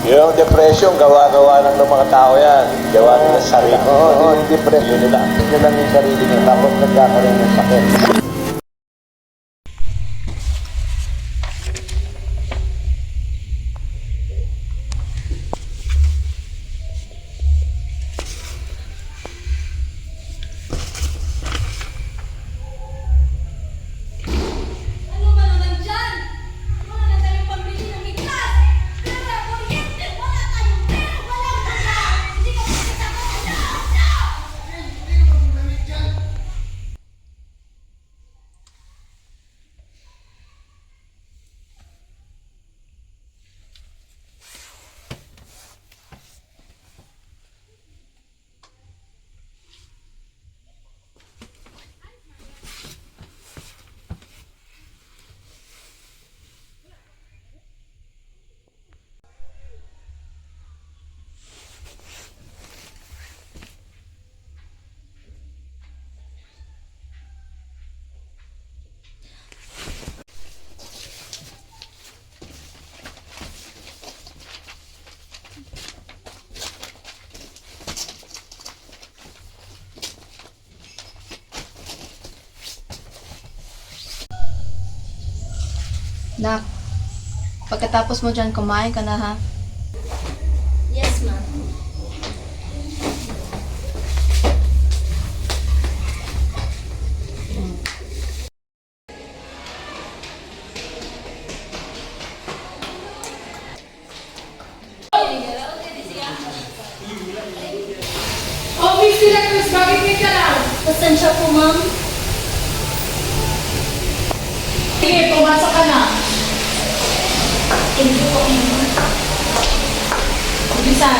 Yung depression, gawa-gawa lang ng mga tao yan. Gawa nila sa sarili. Oo, depression nila. Yun lang yung sarili niya. Tapos nagkakaroon ng sakit. Ano ba naman dyan? Wala na tayong pambili ng bigas. Pera, kuryente, wala tayong pera. Walang pera. Hindi ka magkasama. Nak, pagkatapos mo dyan, kumain ka na ha? Yes, ma'am. Oh, Miss Directors, bakit may ka lang? Pasensya po, ma'am. Sige, pumasok ka na. Thank you po, ma'am. Ubisan.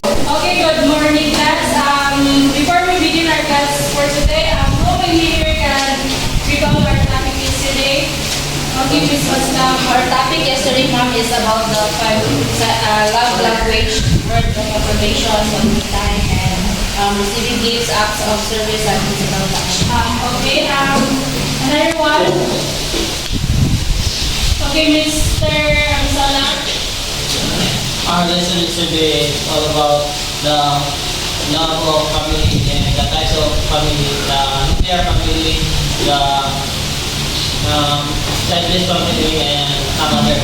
Okay, good morning, class. Before we begin our class for today, over here can recall our topic is today. Okay, Miss Paslam. Our topic yesterday, ma'am, is about the love language, word of affirmation, quality time, and receiving gifts, acts of service, and physical touch. Okay, another one. Okay, Mr. Amsala. Our lesson is today all about the love of family and the types of family, the nuclear family, the childless family, and some others.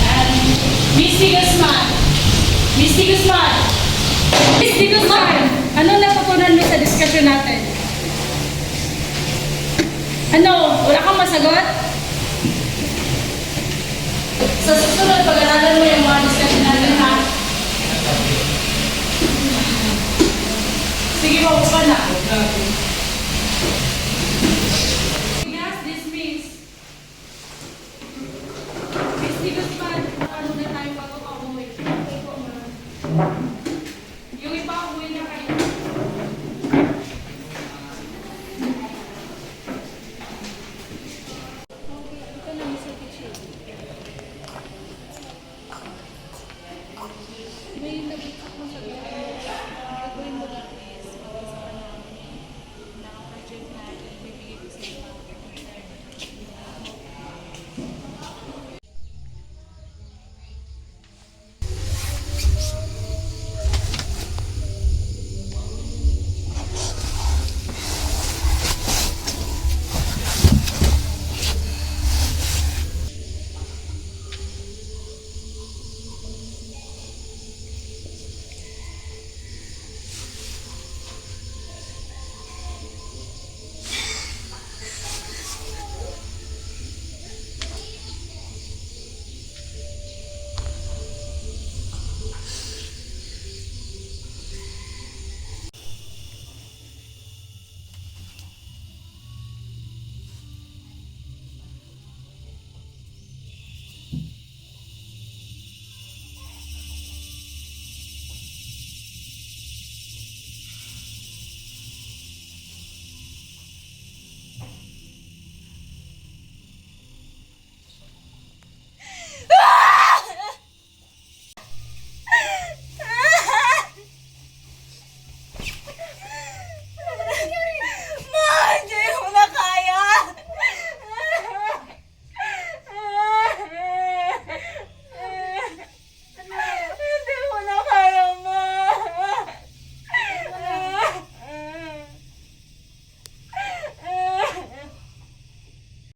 And Misty Guzman. Misty Guzman. Misty Guzman. Ano natutunan mo sa discussion natin? Ano? Wala kang masagot? Sa susunod, pag-aralan mo yung mga discussion natin, ha? Sige, maupo ka na.